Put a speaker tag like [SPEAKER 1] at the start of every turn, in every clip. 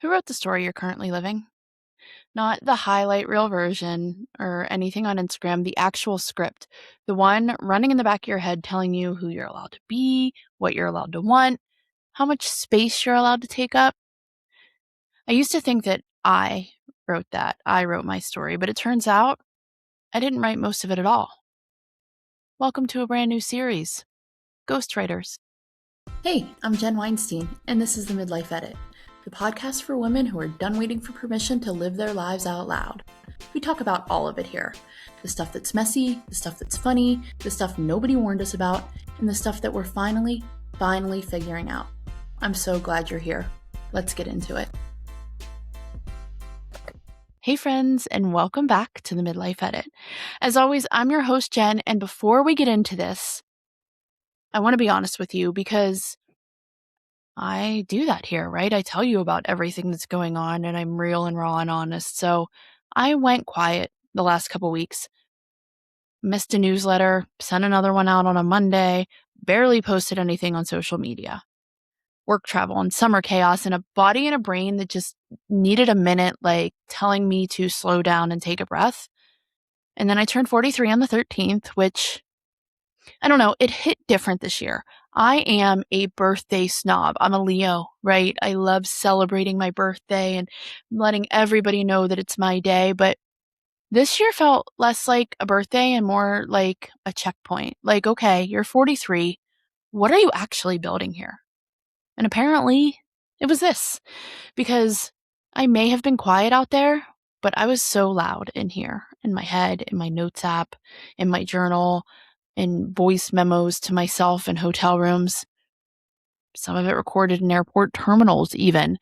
[SPEAKER 1] Who wrote the story you're currently living? Not the highlight reel version or anything on Instagram, the actual script. The one running in the back of your head telling you who you're allowed to be, what you're allowed to want, how much space you're allowed to take up. I used to think that I wrote that. I wrote my story, but it turns out I didn't write most of it at all. Welcome to a brand new series, Ghostwriters. Hey, I'm Jen Weinstein, and this is the Midlife Edit, the podcast for women who are done waiting for permission to live their lives out loud. We talk about all of it here. The stuff that's messy, the stuff that's funny, the stuff nobody warned us about, and the stuff that we're finally figuring out. I'm so glad you're here. Let's get into it. Hey friends, and welcome back to the Midlife Edit. As always, I'm your host, Jen, and before we get into this, I want to be honest with you because I do that here, right? I tell you about everything that's going on and I'm real and raw and honest. So I went quiet the last couple weeks, missed a newsletter, sent another one out on a Monday, barely posted anything on social media. Work travel and summer chaos and a body and a brain that just needed a minute, like telling me to slow down and take a breath. And then I turned 43 on the 13th, which I don't know, it hit different this year. I am a birthday snob. I'm a Leo, right? I love celebrating my birthday and letting everybody know that it's my day. But this year felt less like a birthday and more like a checkpoint. Like, okay, you're 43. What are you actually building here? And apparently it was this, because I may have been quiet out there, but I was so loud in here, in my head, in my notes app, in my journal, in voice memos to myself in hotel rooms, some of it recorded in airport terminals even.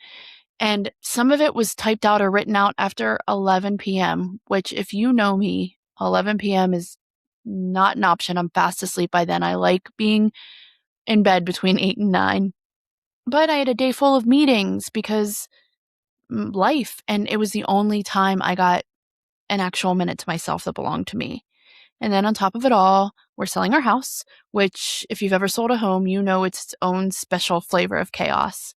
[SPEAKER 1] And some of it was typed out or written out after 11 p.m., which if you know me, 11 p.m. is not an option. I'm fast asleep by then. I like being in bed between 8 and 9. But I had a day full of meetings because life, and it was the only time I got an actual minute to myself that belonged to me. And then on top of it all, we're selling our house, which if you've ever sold a home, you know it's its own special flavor of chaos.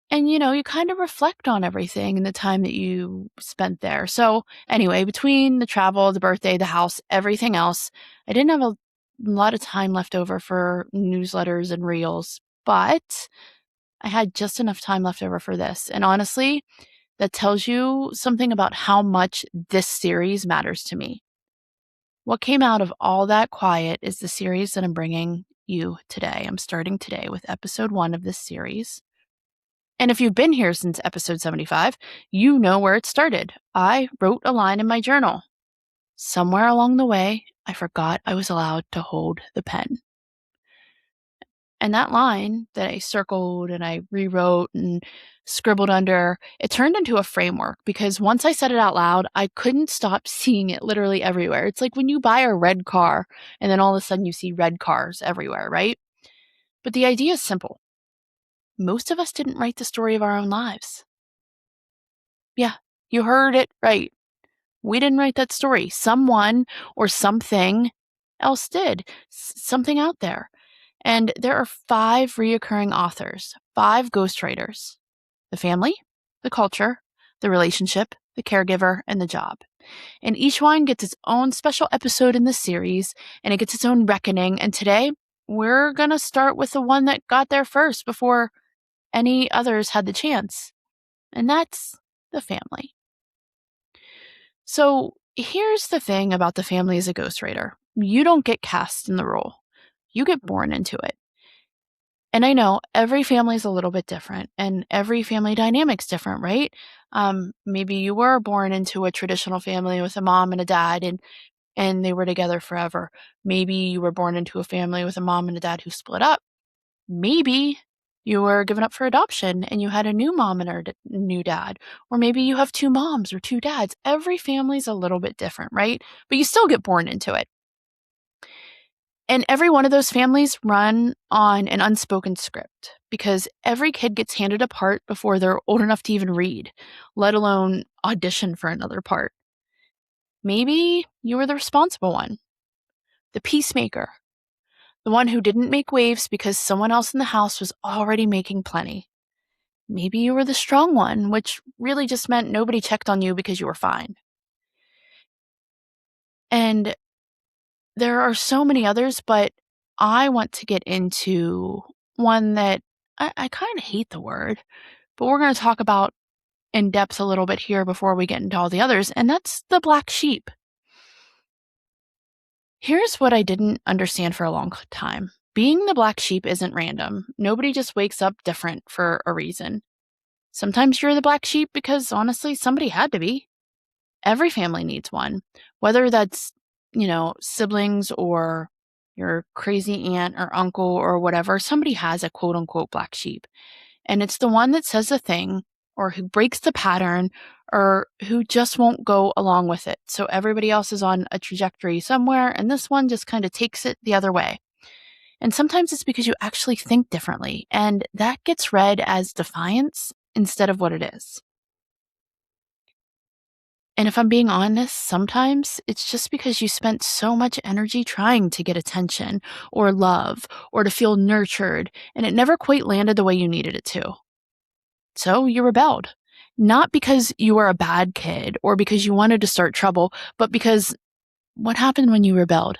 [SPEAKER 1] And you kind of reflect on everything and the time that you spent there. So anyway, between the travel, the birthday, the house, everything else, I didn't have a lot of time left over for newsletters and reels, but I had just enough time left over for this. And honestly, that tells you something about how much this series matters to me. What came out of all that quiet is the series that I'm bringing you today. I'm starting today with episode 1 of this series. And if you've been here since episode 75, you know where it started. I wrote a line in my journal. Somewhere along the way, I forgot I was allowed to hold the pen. And that line that I circled and I rewrote and scribbled under, it turned into a framework because once I said it out loud, I couldn't stop seeing it literally everywhere. It's like when you buy a red car and then all of a sudden you see red cars everywhere, right? But the idea is simple. Most of us didn't write the story of our own lives. Yeah, you heard it right. We didn't write that story. Someone or something else did. Something out there. And there are 5 reoccurring authors, 5 ghostwriters: the family, the culture, the relationship, the caregiver, and the job. And each one gets its own special episode in the series, and it gets its own reckoning. And today, we're going to start with the one that got there first before any others had the chance. And that's the family. So here's the thing about the family as a ghostwriter. You don't get cast in the role. You get born into it. And I know every family is a little bit different and every family dynamic's different, right? Maybe you were born into a traditional family with a mom and a dad and they were together forever. Maybe you were born into a family with a mom and a dad who split up. Maybe you were given up for adoption and you had a new mom and a new dad. Or maybe you have 2 moms or 2 dads. Every family's a little bit different, right? But you still get born into it. And every one of those families run on an unspoken script because every kid gets handed a part before they're old enough to even read, let alone audition for another part. Maybe you were the responsible one, the peacemaker, the one who didn't make waves because someone else in the house was already making plenty. Maybe you were the strong one, which really just meant nobody checked on you because you were fine. And there are so many others, but I want to get into one that I kind of hate the word, but we're going to talk about in depth a little bit here before we get into all the others, and that's the black sheep. Here's what I didn't understand for a long time. Being the black sheep isn't random. Nobody just wakes up different for a reason. Sometimes you're the black sheep because honestly, somebody had to be. Every family needs one, whether that's, siblings or your crazy aunt or uncle or whatever. Somebody has a quote unquote black sheep. And it's the one that says the thing or who breaks the pattern or who just won't go along with it. So everybody else is on a trajectory somewhere, and this one just kind of takes it the other way. And sometimes it's because you actually think differently, and that gets read as defiance instead of what it is. And if I'm being honest, sometimes it's just because you spent so much energy trying to get attention or love or to feel nurtured, and it never quite landed the way you needed it to. So you rebelled. Not because you were a bad kid or because you wanted to start trouble, but because what happened when you rebelled?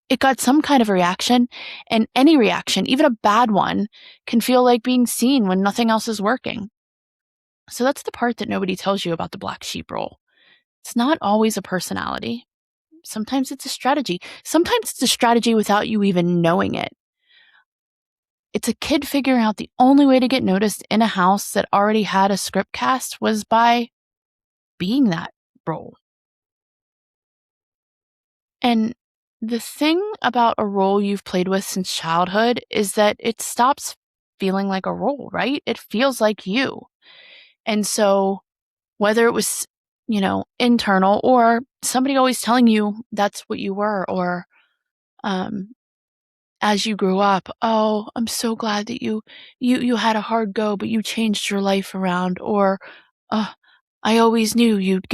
[SPEAKER 1] It got some kind of reaction, and any reaction, even a bad one, can feel like being seen when nothing else is working. So that's the part that nobody tells you about the black sheep role. It's not always a personality. Sometimes it's a strategy. Sometimes it's a strategy without you even knowing it. It's a kid figuring out the only way to get noticed in a house that already had a script cast was by being that role. And the thing about a role you've played with since childhood is that it stops feeling like a role, right? It feels like you. And so whether it was, internal or somebody always telling you that's what you were, or um, as you grew up, oh, I'm so glad that you had a hard go, but you changed your life around, or uh, I always knew you'd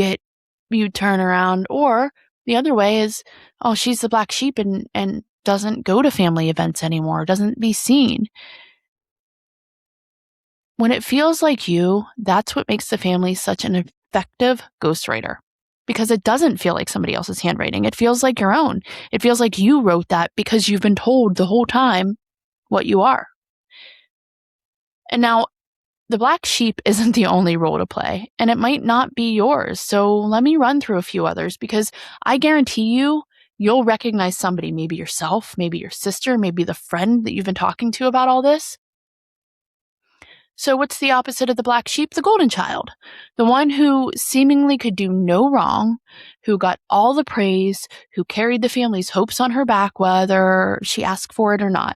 [SPEAKER 1] turn around, or the other way is, oh, she's the black sheep and doesn't go to family events anymore, doesn't be seen. When it feels like you, that's what makes the family such an effective ghostwriter. Because it doesn't feel like somebody else's handwriting. It feels like your own. It feels like you wrote that because you've been told the whole time what you are. And now, the black sheep isn't the only role to play, and it might not be yours. So let me run through a few others because I guarantee you'll recognize somebody, maybe yourself, maybe your sister, maybe the friend that you've been talking to about all this. So what's the opposite of the black sheep? The golden child. The one who seemingly could do no wrong, who got all the praise, who carried the family's hopes on her back, whether she asked for it or not.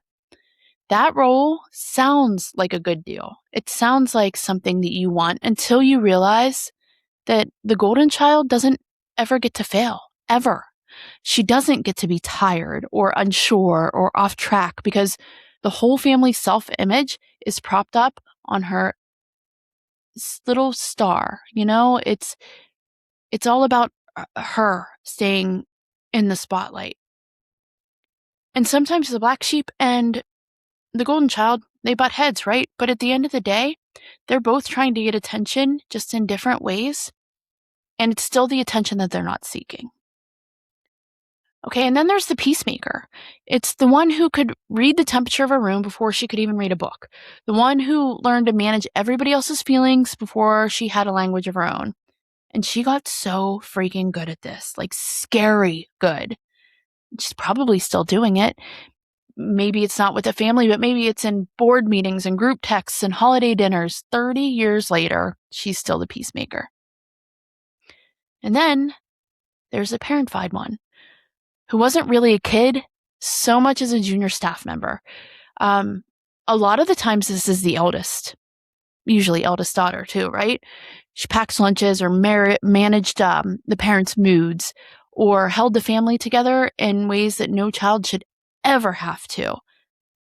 [SPEAKER 1] That role sounds like a good deal. It sounds like something that you want until you realize that the golden child doesn't ever get to fail, ever. She doesn't get to be tired or unsure or off track because the whole family's self-image is propped up on her little star. It's all about her staying in the spotlight. And sometimes the black sheep and the golden child, they butt heads, right? But at the end of the day, they're both trying to get attention just in different ways. And it's still the attention that they're not seeking. Okay, and then there's the peacemaker. It's the one who could read the temperature of a room before she could even read a book. The one who learned to manage everybody else's feelings before she had a language of her own. And she got so freaking good at this, like scary good. She's probably still doing it. Maybe it's not with the family, but maybe it's in board meetings and group texts and holiday dinners. 30 years later, she's still the peacemaker. And then there's the parentified one, who wasn't really a kid so much as a junior staff member. A lot of the times this is the eldest, usually eldest daughter too, right? She packs lunches or managed the parents' moods or held the family together in ways that no child should ever have to.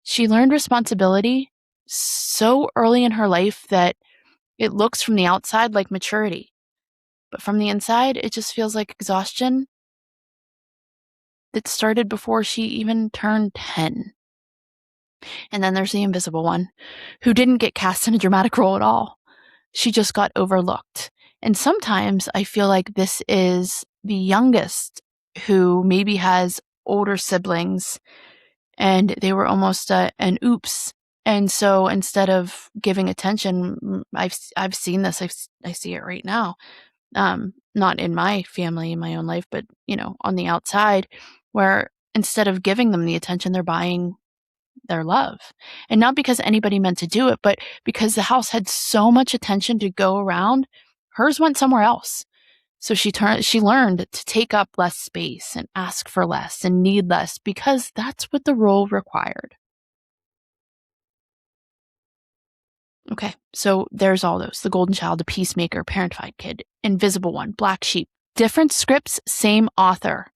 [SPEAKER 1] She learned responsibility so early in her life that it looks from the outside like maturity. But from the inside, it just feels like exhaustion that started before she even turned 10. And then there's the invisible one, who didn't get cast in a dramatic role at all. She just got overlooked. And sometimes I feel like this is the youngest who maybe has older siblings and they were almost an oops. And so instead of giving attention, I've seen this. I see it right now. Not in my family, in my own life, but on the outside, where instead of giving them the attention, they're buying their love. And not because anybody meant to do it, but because the house had so much attention to go around, hers went somewhere else. So she learned to take up less space and ask for less and need less because that's what the role required. Okay, so there's all those: the golden child, the peacemaker, parentified kid, invisible one, black sheep. Different scripts, same author.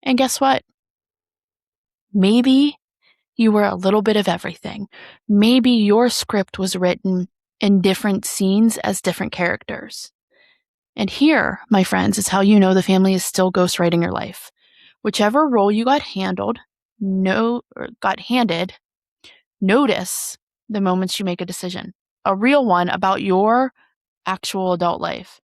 [SPEAKER 1] And guess what? Maybe you were a little bit of everything. Maybe your script was written in different scenes as different characters. And here, my friends, is how you know the family is still ghostwriting your life. Whichever role you got handed, notice the moments you make a decision, a real one about your actual adult life.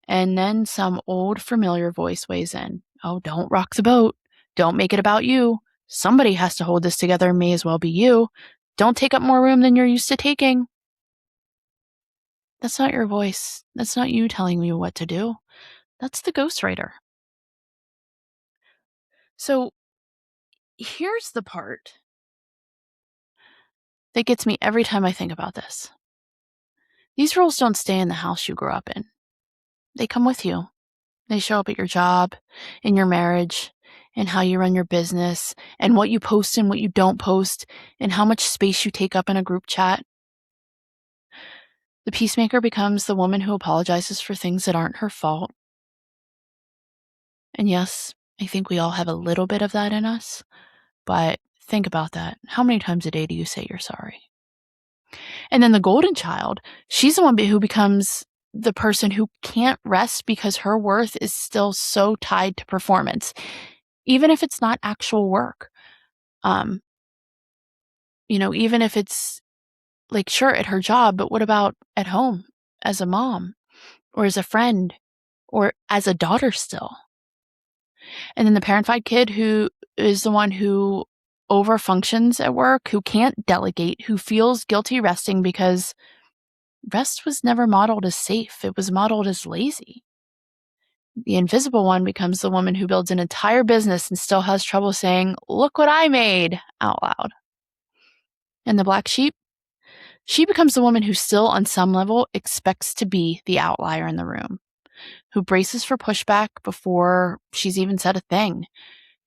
[SPEAKER 1] And then some old familiar voice weighs in. Oh, don't rock the boat. Don't make it about you. Somebody has to hold this together. May as well be you. Don't take up more room than you're used to taking. That's not your voice. That's not you telling me what to do. That's the ghostwriter. So here's the part that gets me every time I think about this. These rules don't stay in the house you grew up in. They come with you. They show up at your job, in your marriage, in how you run your business, and what you post and what you don't post, and how much space you take up in a group chat. The peacemaker becomes the woman who apologizes for things that aren't her fault. And yes, I think we all have a little bit of that in us, but think about that. How many times a day do you say you're sorry? And then the golden child, she's the one who becomes the person who can't rest because her worth is still so tied to performance, even if it's not actual work. Even if it's like, sure, at her job, but what about at home as a mom or as a friend or as a daughter still? And then the parentified kid, who is the one who overfunctions at work, who can't delegate, who feels guilty resting because rest was never modeled as safe. It was modeled as lazy. The invisible one becomes the woman who builds an entire business and still has trouble saying, "Look what I made," out loud. And the black sheep, she becomes the woman who still, on some level, expects to be the outlier in the room, who braces for pushback before she's even said a thing,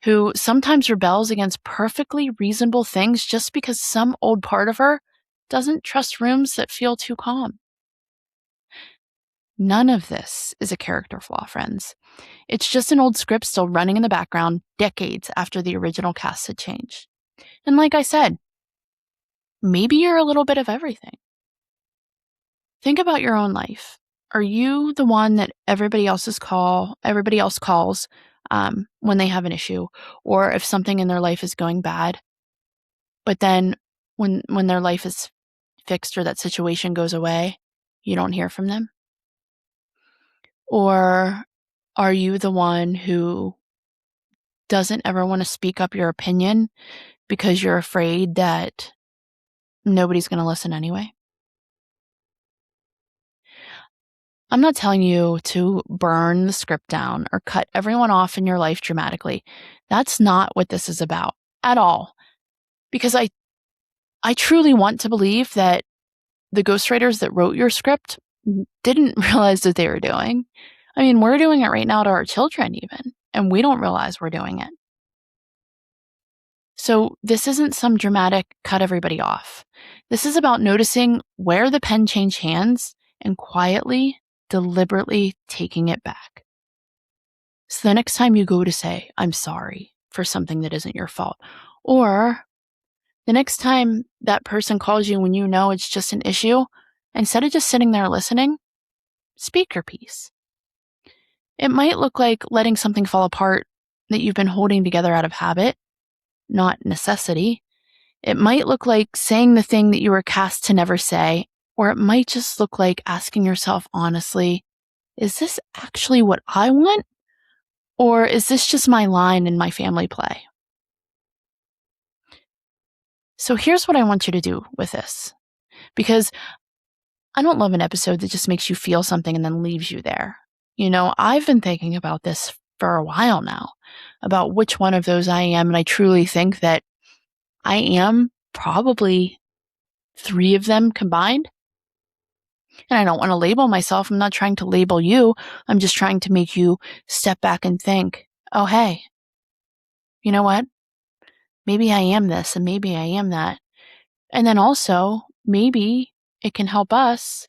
[SPEAKER 1] who sometimes rebels against perfectly reasonable things just because some old part of her doesn't trust rooms that feel too calm. None of this is a character flaw, friends. It's just an old script still running in the background decades after the original cast had changed. And like I said, maybe you're a little bit of everything. Think about your own life. Are you the one that everybody else calls when they have an issue, or if something in their life is going bad? But then when their life is fixed or that situation goes away, you don't hear from them? Or are you the one who doesn't ever want to speak up your opinion because you're afraid that nobody's going to listen anyway? I'm not telling you to burn the script down or cut everyone off in your life dramatically. That's not what this is about at all. Because I truly want to believe that the ghostwriters that wrote your script didn't realize what they were doing. I mean, we're doing it right now to our children even, and we don't realize we're doing it. So this isn't some dramatic cut everybody off. This is about noticing where the pen changed hands and quietly, deliberately taking it back. So the next time you go to say, "I'm sorry" for something that isn't your fault, or the next time that person calls you when you know it's just an issue, instead of just sitting there listening, speak your piece. It might look like letting something fall apart that you've been holding together out of habit, not necessity. It might look like saying the thing that you were cast to never say, or it might just look like asking yourself honestly, is this actually what I want? Or is this just my line in my family play? So here's what I want you to do with this, because I don't love an episode that just makes you feel something and then leaves you there. I've been thinking about this for a while now, about which one of those I am. And I truly think that I am probably 3 of them combined. And I don't want to label myself. I'm not trying to label you. I'm just trying to make you step back and think, oh, hey, you know what? Maybe I am this and maybe I am that. And then also, maybe it can help us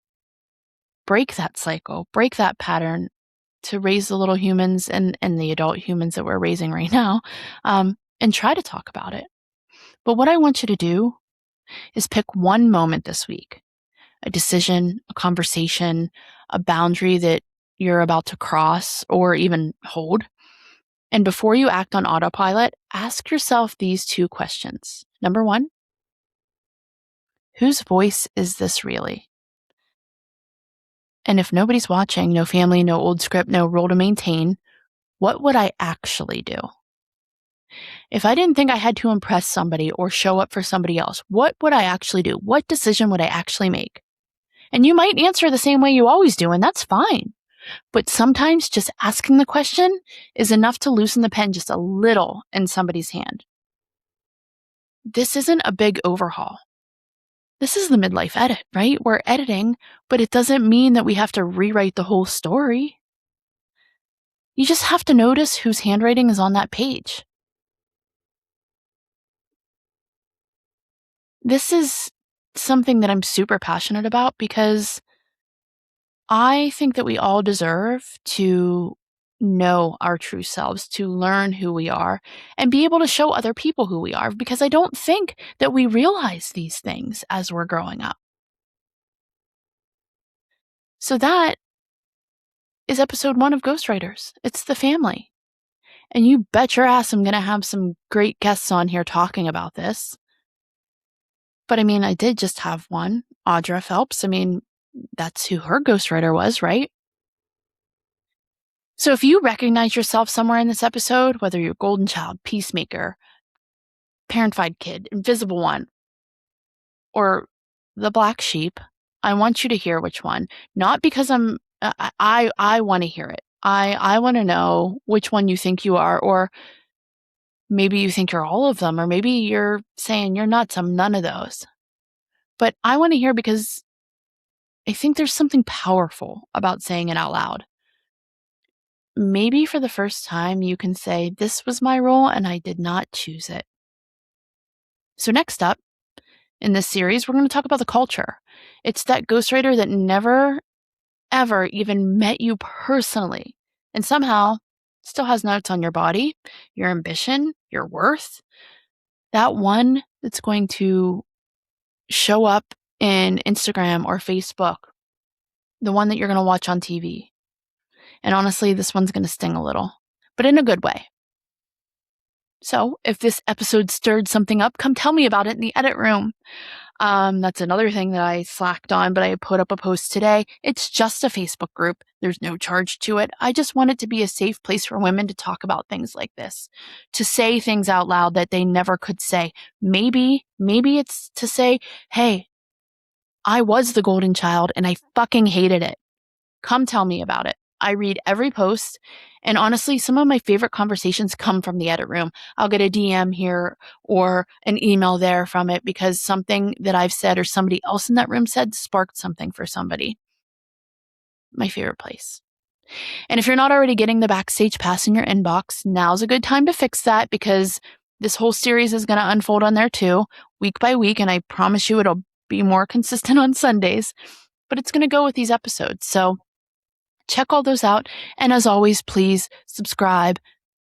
[SPEAKER 1] break that cycle, break that pattern to raise the little humans and the adult humans that we're raising right now, and try to talk about it. But what I want you to do is pick one moment this week, a decision, a conversation, a boundary that you're about to cross or even hold. And before you act on autopilot, ask yourself these 2 questions. Number 1, whose voice is this really? And if nobody's watching, no family, no old script, no role to maintain, what would I actually do? If I didn't think I had to impress somebody or show up for somebody else, what would I actually do? What decision would I actually make? And you might answer the same way you always do, and that's fine. But sometimes just asking the question is enough to loosen the pen just a little in somebody's hand. This isn't a big overhaul. This is the midlife edit, right? We're editing, but it doesn't mean that we have to rewrite the whole story. You just have to notice whose handwriting is on that page. This is something that I'm super passionate about because I think that we all deserve to know our true selves, to learn who we are, and be able to show other people who we are, because I don't think that we realize these things as we're growing up. So that is episode 1 of Ghostwriters. It's the family. And you bet your ass I'm going to have some great guests on here talking about this. But I mean, I did just have one, Audra Phelps. I mean, that's who her ghostwriter was, right? So if you recognize yourself somewhere in this episode, whether you're golden child, peacemaker, parentified kid, invisible one, or the black sheep, I want you to hear which one. Not because I want to hear it. I want to know which one you think you are, or maybe you think you're all of them, or maybe you're saying you're nuts. I'm none of those. But I want to hear because I think there's something powerful about saying it out loud. Maybe for the first time, you can say, this was my role and I did not choose it. So next up in this series, we're going to talk about the culture. It's that ghostwriter that never, ever even met you personally and somehow still has notes on your body, your ambition, your worth. That one that's going to show up in Instagram or Facebook, the one that you're going to watch on TV. And honestly, this one's going to sting a little, but in a good way. So if this episode stirred something up, come tell me about it in the edit room. That's another thing that I slacked on, but I put up a post today. It's just a Facebook group. There's no charge to it. I just want it to be a safe place for women to talk about things like this, to say things out loud that they never could say. Maybe it's to say, hey, I was the golden child and I fucking hated it. Come tell me about it. I read every post. And honestly, some of my favorite conversations come from the edit room. I'll get a DM here or an email there from it because something that I've said or somebody else in that room said sparked something for somebody. My favorite place. And if you're not already getting the backstage pass in your inbox, now's a good time to fix that because this whole series is going to unfold on there too, week by week. And I promise you it'll be more consistent on Sundays, but it's going to go with these episodes. So check all those out. And as always, please subscribe,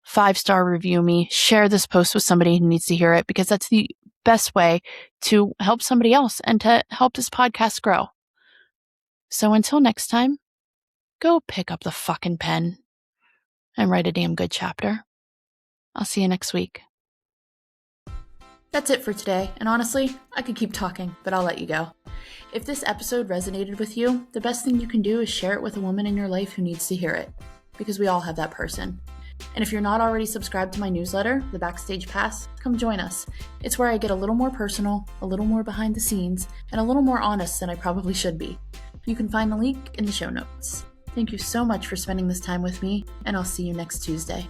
[SPEAKER 1] 5-star review me, share this post with somebody who needs to hear it because that's the best way to help somebody else and to help this podcast grow. So until next time, go pick up the fucking pen and write a damn good chapter. I'll see you next week. That's it for today, and honestly, I could keep talking, but I'll let you go. If this episode resonated with you, the best thing you can do is share it with a woman in your life who needs to hear it, because we all have that person. And if you're not already subscribed to my newsletter, The Backstage Pass, come join us. It's where I get a little more personal, a little more behind the scenes, and a little more honest than I probably should be. You can find the link in the show notes. Thank you so much for spending this time with me, and I'll see you next Tuesday.